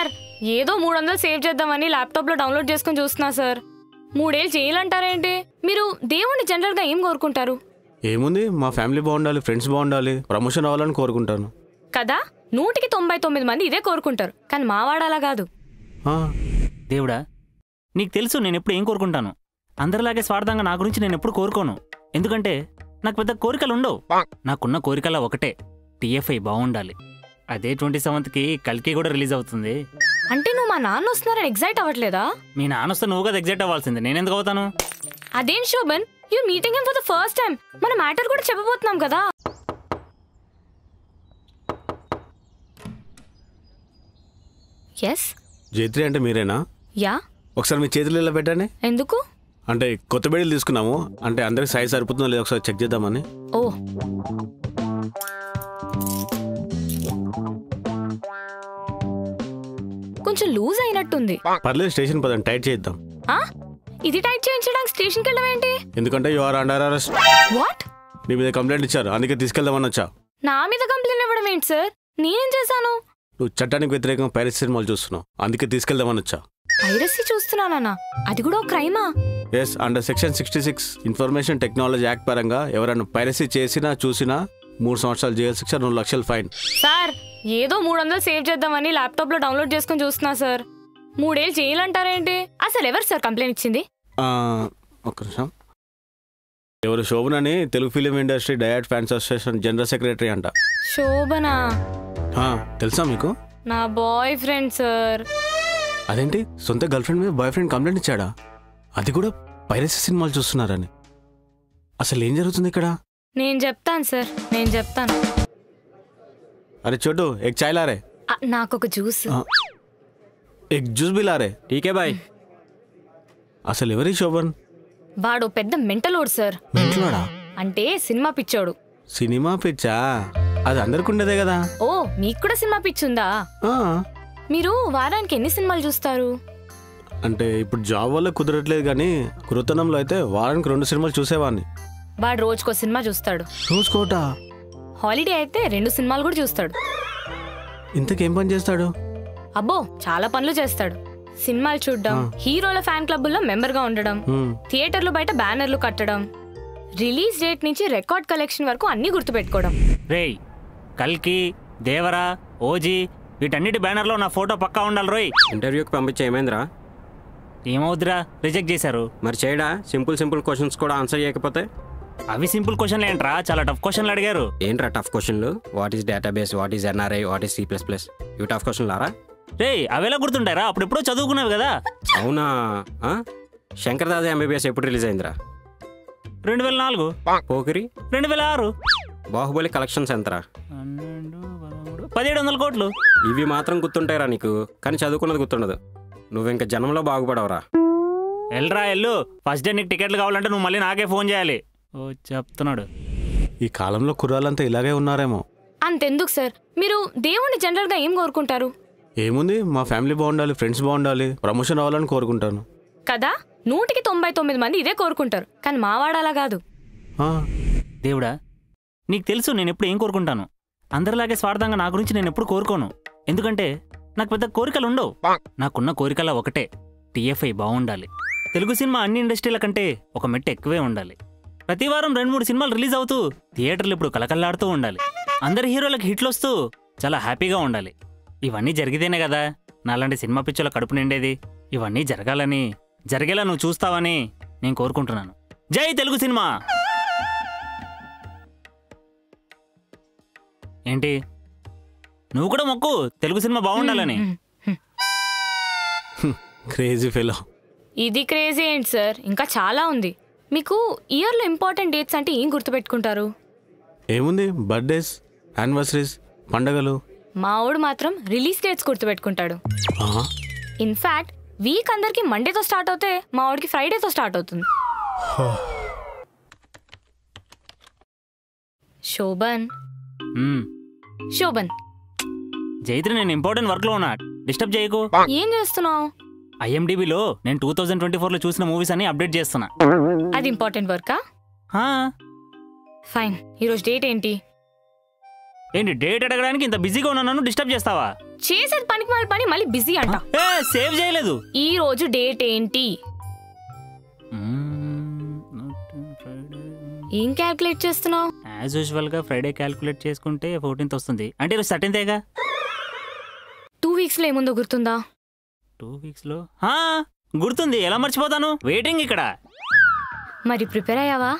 Sir ఏదో 300 save చేద్దామని laptop లో డౌన్లోడ్ చేసుకుని చూస్తున్నా సార్. 3 ఏళ్ళు చేయాలంటారేంటి? మీరు దేవుణ్ణి జనరల్ గా ఏం కోరుకుంటారు? ఏముంది, మా ఫ్యామిలీ బాగుండాలి, ఫ్రెండ్స్ బాగుండాలి, ప్రమోషన్ అవ్వాలని కోరుకుంటాను కదా. 199 మంది ఇదే కోరుకుంటారు, కానీ మావాడు అలా కాదు. దేవుడా, నీకు తెలుసు నేను ఎప్పుడు ఏం కోరుకుంటాను. అందరిలాగే స్వార్థంగా నా గురించి నేను ఎప్పుడు కోరుకోను. ఎందుకంటే నాకు పెద్ద కోరికలు ఉండవు. నాకున్న కోరికలా ఒకటే, TFI బాగుండాలి. అదే 27కి కల్కి కూడా రిలీజ్ అవుతుంది. అంటే నువ్వు మా నాన్న వస్తున్నారని ఎగ్జైట్ అవ్వట్లేదా? మీ నాన్న వస్తే నువ్వు కదా ఎగ్జైట్ అవ్వాల్సింది, నేనెందుకు అవుతాను? అదేం Shobhan, you meeting him for the first time. మన మ్యాటర్ కూడా చెప్పబోతున్నాం కదా. ఎస్ జైత్రి అంటే మీరేనా? యా. ఒకసారి మీ చేతులు ఇలా పెట్టండి. ఎందుకు? అంటే కొత్త బెడీలు తీసుకున్నాము, అంటే అందరికి సైజ్ సరిపోతుందో లేదో ఒకసారి చెక్ చేద్దామని. ఓ, కొంచెం లూజ్ అయినట్టుంది. పర్లేదు, స్టేషన్ పదండి, టైట్ చేద్దాం. ఇది టైట్ చేయించడానికి స్టేషన్కి వెళ్ళడం ఏంటి? ఎందుకంటే you are under arrest. What? నీ మీద కంప్లైంట్ ఇచ్చారు, అందుకే తీసుకెళ్దామని వచ్చా. నా మీద కంప్లైంట్ ఇవ్వడం ఏంటి సార్? నేనేం చేశాను? నువ్వు చట్టానికి వ్యతిరేకంగా పైరసీ సినిమాలు చూస్తున్నావు, అందుకే తీసుకెళ్దామని వచ్చా. పైరసీ చూస్తున్నానా? అది కూడా ఒక క్రైమా? Yes, under section 66 information technology act పరంగా ఎవరైనా పైరసీ చేసినా చూసినా 3 సంవత్సరాలు జైలు శిక్ష, 2 లక్షలు ఫైన్. సార్ ఏదో 300 సేవ్ చేద్దామని ల్యాప్టాప్ లో డౌన్లోడ్ చేసుకుని చూస్తున్నా సార్. 3 ఏళ్ళు చేయాలంటారేంటి? అసలు ఎవరు సార్ కంప్లైంట్ ఇచ్చింది? ఒక్క నిమిషం. ఎవరు? శోభన్ అని, తెలుగు ఫిలిం ఇండస్ట్రీ డయాడ్ ఫ్యాన్స్ అసోసియేషన్ జనరల్ సెక్రటరీ అంట. శోభనా? తెలుసా మీకు? నా బాయ్ ఫ్రెండ్ సార్. అదేంటి, సొంత గర్ల్ ఫ్రెండ్ మీద బాయ్ ఫ్రెండ్ కంప్లైంట్ ఇచ్చాడా? అది కూడా పైరసీ సినిమాలు చూస్తున్నారని. అసలు ఏం జరుగుతుంది ఇక్కడ? నేను చెప్తాను సార్, నేను చెప్తాను. అరే చోటు, ఎగ్ చాయ్ లారే. నాకొక జ్యూస్. ఎగ్ జ్యూస్ బి లారే. ఠీకే బాయ్. అసలు ఎవరి శోభన్? వాడు పెద్ద మెంటలోడు సార్. మెంటలోడా? అంటే సినిమా పిచ్చోడు. సినిమా పిచ్చా? అది అందరికి ఉండేదే కదా. ఓ, మీకు కూడా సినిమా పిచ్చుందా? మీరు వారానికి ఎన్ని సినిమాలు చూస్తారు? అంటే ఇప్పుడు జాబ్ వల్ల కుదరట్లేదు, కానీ కృతనంలో అయితే వారానికి 2 సినిమాలు చూసేవాడిని. వాడు రోజుకో సినిమా చూస్తాడు. రోజుకోట? హాలిడే అయితే 2 సినిమాలు కూడా చూస్తాడు. ఇంతకేం పని చేస్తాడు? అబ్బో, చాలా పనులు చేస్తాడు. సినిమాలు చూడడం, హీరోల ఫ్యాన్ క్లబ్లో మెంబర్ గా ఉండడం, థియేటర్లు బయట బ్యానర్లు కట్టడం, రిలీజ్ డేట్ నుంచి రికార్డ్ కలెక్షన్ వరకు అన్ని గుర్తుపెట్టుకోవడం. రేయ్, కల్కి, దేవరా, ఓజీ వీటన్నిటి బ్యానర్లో నా ఫోటో పక్కా ఉండాలి రోయ్. ఇంటర్వ్యూకి పంపించే ఏమైందిరా? ఏమవుద్దిరా, రిజెక్ట్ చేశారు. మరి చేయడా? సింపుల్ క్వశ్చన్స్ కూడా ఆన్సర్ చేయకపోతే? అవి సింపుల్ క్వశ్చన్లు ఏంట్రా, చాలా టఫ్ క్వశ్చన్లు అడిగారు. ఏంట్రా టఫ్ క్వశ్చన్లు? What is database, what is NRI, what is C++? ఇవి టఫ్ క్వశ్చన్లు ఆరా? రేయ్, అవేలా గుర్తుంటారా? అప్పుడెప్పుడో చదువుకున్నావు కదా. అవునా? శంకర్ దాదా MBBS ఎప్పుడు రిలీజ్ అయిందిరా? 2004. పోకిరి 2006. బాహుబలి కలెక్షన్స్ ఎంతరా? 1700 కోట్లు. ఇవి మాత్రం గుర్తుంటాయిరా నీకు, కానీ చదువుకున్నది గుర్తుండదు. నువ్వు ఇంకా జనంలో బాగుపడవరా. ఎల్రా ఎల్లు, ఫస్ట్ డే నీకు టికెట్లు కావాలంటే నువ్వు మళ్ళీ నాకే ఫోన్ చేయాలి. ఓ చెప్తున్నాడు. ఈ కాలంలో కుర్రాళ్ళంతా ఇలాగే ఉన్నారేమో. అంతెందుకు సార్, మీరు దేవుణ్ణి జనరల్ గా ఏం కోరుకుంటారు? ఏముంది, మా ఫ్యామిలీ బాగుండాలి, ఫ్రెండ్స్ బాగుండాలి, ప్రమోషన్ అవ్వాలని కోరుకుంటాను కదా. 199 మంది ఇదే కోరుకుంటారు, కానీ మావాడు అలా కాదు. దేవుడా, నీకు తెలుసు నేను ఎప్పుడు ఏం కోరుకుంటాను. అందరిలాగే స్వార్థంగా నా గురించి నేను ఎప్పుడు కోరుకోను. ఎందుకంటే నాకు పెద్ద కోరికలు ఉండవు. నాకున్న కోరికలా ఒకటే, TFI బాగుండాలి. తెలుగు సినిమా అన్ని ఇండస్ట్రీల కంటే ఒక మెట్టు ఎక్కువే ఉండాలి. ప్రతి వారం 2-3 సినిమాలు రిలీజ్ అవుతూ థియేటర్లు ఇప్పుడు కలకల్లాడుతూ ఉండాలి. అందరి హీరోలకు హిట్లు వస్తూ చాలా హ్యాపీగా ఉండాలి. ఇవన్నీ జరిగితేనే కదా నాలాంటి సినిమా పిచ్చుల కడుపు నిండేది. ఇవన్నీ జరిగేలా నువ్వు చూస్తావని నేను కోరుకుంటున్నాను. జై తెలుగు సినిమా. ఏంటి, నువ్వు కూడా మొక్కు తెలుగు సినిమా బాగుండాలని. Crazy fellow. ఇది క్రేజీ ఏంటి సార్, ఇంకా చాలా ఉంది. మీకు ఇయర్లో ఇంపార్టెంట్ డేట్స్ అంటే ఏం గుర్తుపెట్టుకుంటారు? ఏముంది, బర్త్డేస్, యానివర్సరీస్, పండగలు. మావాడు మాత్రం రిలీజ్ డేట్స్ గుర్తుపెట్టుకుంటాడు. ఇన్ఫాక్ట్ వీక్ అందరికి మండేతో స్టార్ట్ అవుతే మావాడికి ఫ్రైడేతో స్టార్ట్ అవుతుంది. శోభన్ జైత్రి, నేను ఇంపార్టెంట్ వర్క్ లో ఉన్నా, డిస్టర్బ్ చేయకు. ఏం చేస్తున్నావు? IMDbలో నేను 2024లో చూసిన మూవీస్ అని అప్డేట్ చేస్తున్నా. అది ఇంపార్టెంట్ వర్కా? ఫైన్. ఈరోజు డేట్ ఏంటి? ఏంటి డేట్ అడగడానికి ఇంత బిజీగా ఉన్నా నన్ను డిస్టర్బ్ చేస్తావా? చేసేది పనికి మాల పని మళ్ళీ బిజీ అంట. సేవ్ చేయలేదు. ఈ రోజు డేట్ ఏంటి? ఏం క్యాల్కులేట్ చేస్తున్నావు? యాజ్ యూజువల్ గా ఫ్రైడే క్యాల్కులేట్ చేసుకుంటే 14th వస్తుంది. అంటే ఈరోజు 13th 2 weeks లో ఏముందో గుర్తుందా? 2 weeks లో గుర్తుంది. ఎలా మర్చిపోతాను? వెయిటింగ్ ఇక్కడ. మరి ప్రిపేర్ అయ్యావా?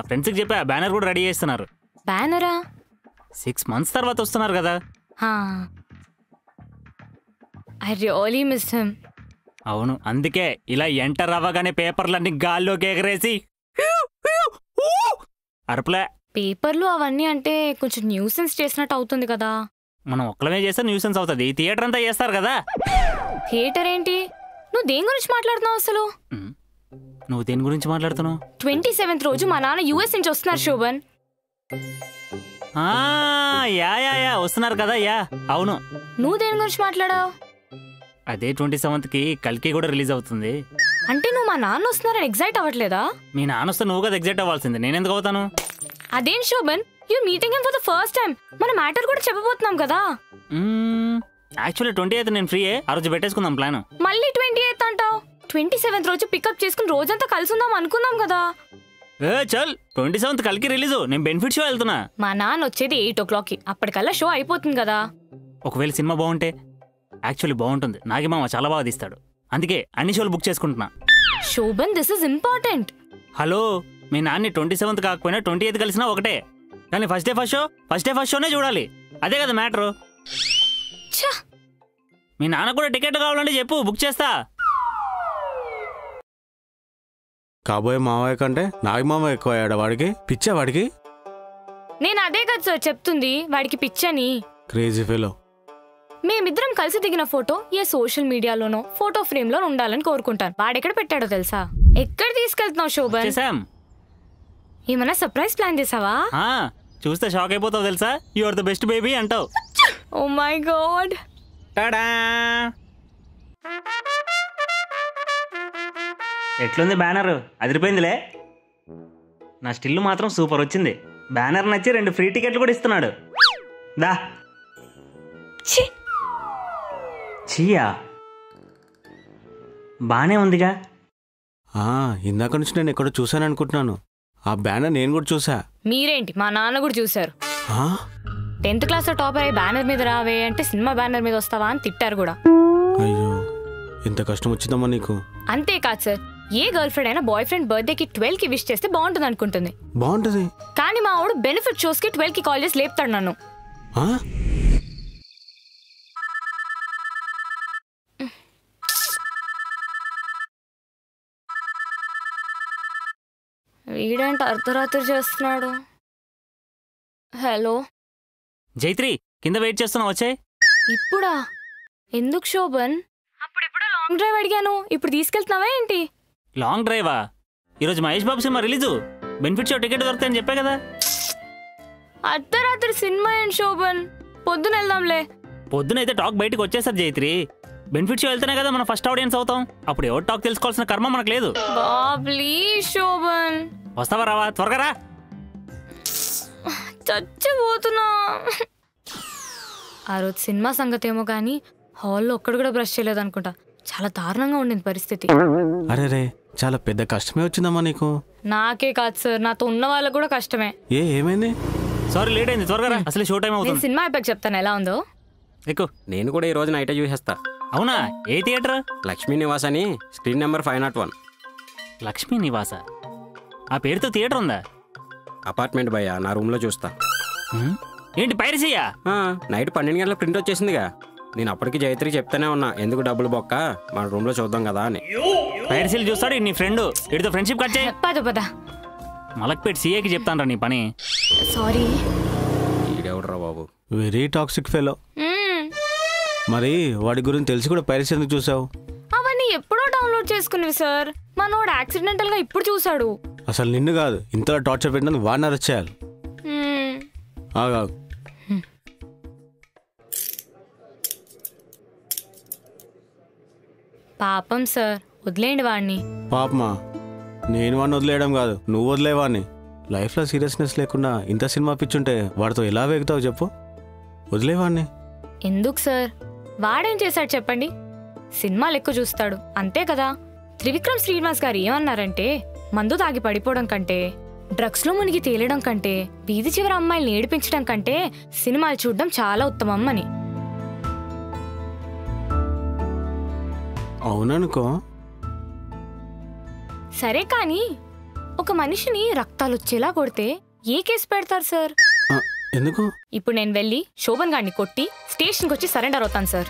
ఫ్రెండ్స్ కి చెప్పా, బ్యానర్ కూడా రెడీ చేస్తున్నారు. బ్యానరా? 6 months తర్వాత వస్తున్నారు కదా. I really miss him. అవును, అందుకే ఇలా ఎంటర్ అవ్వగానే పేపర్లన్నీ గాల్లోకి ఎగరేసి అరపలే. పేపర్లు అవన్నీ అంటే కొంచెం న్యూసెన్స్ చేసినట్టు అవుతుంది కదా. మనం ఒక్కలమే చేస్తే న్యూసెన్స్ అవుతుంది. థియేటర్ అంతా చేస్తారు కదా. థియేటర్ ఏంటి? నువ్వు దేని గురించి మాట్లాడుతున్నావు అసలు? నువ్వు దేని గురించి మాట్లాడుతున్నావు? 27th రోజు మా నాన్న US నుంచి వస్తున్నారు శోభన్. యా వస్తున్నారు కదా. యా అవును. నువ్వు దేని గురించి మాట్లాడావు? అదే 27th కల్కి కూడా రిలీజ్ అవుతుంది. అంటే నువ్వు మా నాన్న వస్తున్నారని ఎగ్జైట్ అవ్వట్లేదా? మీ నాన్న వస్తే నువ్వు కదా ఎగ్జైట్ అవ్వాల్సింది, నేనెందుకు అవుతాను? అదేం Shobhan, you meeting him for the first time. మన మ్యాటర్ కూడా చెప్పబోతున్నాం కదా. యాక్చువల్లీ 28th నేను ఫ్రీయే. ఆ రోజు పెట్టేసుకుందాం ప్లాన్. మళ్ళీ 28th అంటావు? 27th రోజు పికప్ చేసుకుని రోజంతా కలిసి ఉందాం అనుకున్నాం కదా. చల్ 27th కల్కి రిలీజ్. నేను బెనిఫిట్ షో వెళ్తున్నా. మా నాన్న వచ్చేది 8 o'clock. అప్పటికల్లా షో అయిపోతుంది కదా. ఒకవేళ సినిమా బాగుంటే? యాక్చువల్లీ బాగుంటుంది. నాగి మామ చాలా బాగా తీస్తాడు. అందుకే అన్ని షోలు బుక్ చేసుకుంటున్నా. Shobhan, this is important. Hello, మీ నాన్ని 27th కాకపోయినా 28th కలిసినా ఒకటే. కానీ ఫస్ట్ డే ఫస్ట్ షోనే చూడాలి. అదే కదా మ్యాటరు. మీ నాన్న కూడా టికెట్ కావాలంటే చెప్పు, బుక్ చేస్తా. కాబోయే మావయ్య కంటే నాగి మామ ఎక్కువ అయ్యాడా వాడికి? పిచ్చా వాడికి? నేను అదే కదా సార్ చెప్తుంది, వాడికి పిచ్చని. Crazy fellow. మేమిద్దరం కలిసి దిగిన ఫోటో ఏ సోషల్ మీడియాలోనో ఫోటో ఫ్రేమ్ లో ఉండాలని కోరుకుంటాను. వాడెక్కడ పెట్టాడో తెలుసా? ఎక్కడ తీసుకెళ్తున్నావు శోభన్? ఏమన్నా సర్ప్రైజ్ ప్లాన్ చేసావా? చూస్తే షాక్ అయిపోతావు తెలుసా. You are the best baby అంటావు. Oh my god. ఎట్లుంది బ్యానర్? అదిరిపోయిందిలే. నా స్టిల్ మాత్రం సూపర్ వచ్చింది. బ్యానర్ నచ్చి 2 ఫ్రీ టికెట్లు కూడా ఇస్తున్నాడు. దా. చీయా, బానే ఉందిగా. ఇందాక నుంచి నేను ఎక్కడో చూసాను అనుకుంటున్నాను. ఆ బ్యానర్ నేను కూడా చూసా. మీరేంటి, మా నాన్న కూడా చూశారు. 10th క్లాస్ లో టాపర్ అయ్యి బ్యానర్ మీద రావే అంటే సినిమా బ్యానర్ మీద వస్తావా అని తిట్టారు కూడా. అయ్యో, ఎంత కష్టం వచ్చిందమ్మా నీకు. అంతేకాదు సార్, ఏ గర్ల్ ఫ్రెండ్ అయినా బాయ్ ఫ్రెండ్ బర్త్డేకి 12కి విష్ చేస్తే బాగుంటుంది అనుకుంటుంది. బాగుంటుంది. కానీ మా వాడు బెనిఫిట్ షోస్ కి 12కి కాల్ చేసి లేపుతాడు నన్ను. వీడంటే అర్ధరాత్రి చేస్తున్నాడు. హలో జైత్రి, కింద వెయిట్ చేస్తున్నా, వచ్చాయి. ఇప్పుడా? ఎందుకు శోభన్? అప్పుడెప్పుడో లాంగ్ డ్రైవ్ అడిగాను, ఇప్పుడు తీసుకెళ్తున్నావా ఏంటి? లాంగ్ డ్రైవా? ఈరోజు మహేష్ బాబు సినిమా రిలీజు. బెనిఫిట్ షో టికెట్ దొరుకుతాయని చెప్పా కదా. అర్ధరాత్రి సినిమా ఏంటి శోభన్? పొద్దున వెళ్దాంలే. పొద్దునైతే టాక్ బయటకు వచ్చేసారు జైత్రి. బెనిఫిట్ షో వెళ్తేనే కదా మనం ఫస్ట్ ఆడియన్స్ అవుతాం. అప్పుడు ఎవరు టాక్ తెలుసుకోవాల్సిన కర్మ మనకు లేదు. ప్లీజ్ శోభన్. వస్తావా రావా? త్వరగా రా. చచ్చిపోతున్నా. ఆ రోజు సినిమా సంగతి ఏమో కానీ హాల్లో ఒక్కడు కూడా బ్రష్ చేయలేదు అనుకుంటా. చాలా దారుణంగా ఉండింది పరిస్థితి. అరే రే, చాలా పెద్ద కష్టమే వచ్చిందమ్మా నీకు. నాకే కాదు సార్, నాతో ఉన్న వాళ్ళకు కూడా కష్టమే. ఏమైంది? సారీ, లేట్ అయింది, త్వరగా రా. అసలు షో టైం అవుతుంది. సినిమా అయిపోయాక చెప్తాను ఎలా ఉందో. ఎక్కువ. నేను కూడా ఈ రోజు నైటే చూసేస్తా. అవునా? ఏ థియేటర్? లక్ష్మీ నివాస్ అని, స్క్రీన్ నెంబర్ 501. లక్ష్మీ నివాస? ఆ పేరుతో థియేటర్ ఉందా? అపార్ట్మెంట్ భయ్యా, నా రూమ్ లో చూస్తా. ఏంటి పైరసీయా? నైట్ 12 గంటల ప్రింట్ వచ్చేసిందిగా. నేను అప్పటికి జైత్రి చెప్తానే ఉన్నా, ఎందుకు డబ్బులు బొక్క, మన రూమ్ లో చూద్దాం కదా అని. పైరసీలు చూస్తాడు నీ ఫ్రెండ్. వీడితో ఫ్రెండ్షిప్ కట్ చేయి. పద. మలక్పేట్ సీఏకి చెప్తాను రా నీ పని. సారీ. ఈడెవడరా బాబు? Very toxic fellow. మరి వాడి గురించి తెలిసి కూడా పైరసీ ఎందుకు చూసావు? అవన్నీ ఎప్పుడో డౌన్లోడ్ చేసుకునేవి సార్. మనోడు యాక్సిడెంటల్ గా ఇప్పుడు చూసాడు. అసలు నిన్ను కాదు, ఇంతలో టార్చర్ పెట్టినందుకు వాడిని అరెస్ట్ చేయాలి. పాపం సార్, వదిలేయండి వాడిని. పాపమా? నేను వాడిని వదిలేయడం కాదు, నువ్వు వదిలేవాడిని. లైఫ్లో సీరియస్నెస్ లేకుండా ఇంత సినిమా పిచ్చుంటే వాడితో ఎలా వేగుతావు చెప్పు? వదిలేవాడిని. ఎందుకు సార్? వాడేం చేశాడు చెప్పండి? సినిమాలు ఎక్కువ చూస్తాడు అంతే కదా. త్రివిక్రమ్ శ్రీనివాస్ గారు ఏమన్నారంటే, మందు తాగి పడిపోవడం కంటే, డ్రగ్స్ లో మునిగి తేలడం కంటే, వీధి చివరి అమ్మాయిల్ని ఏడిపించడం కంటే సినిమాలు చూడడం చాలా ఉత్తమం అని. అవుననుకో. సరే కానీ ఒక మనిషిని రక్తాలు వచ్చేలా కొడితే ఏ కేసు పెడతారు సార్? ఎందుకు? ఇప్పుడు నేను వెళ్ళి శోభన్ గారిని కొట్టి స్టేషన్కి వచ్చి సరెండర్ అవుతాను సార్.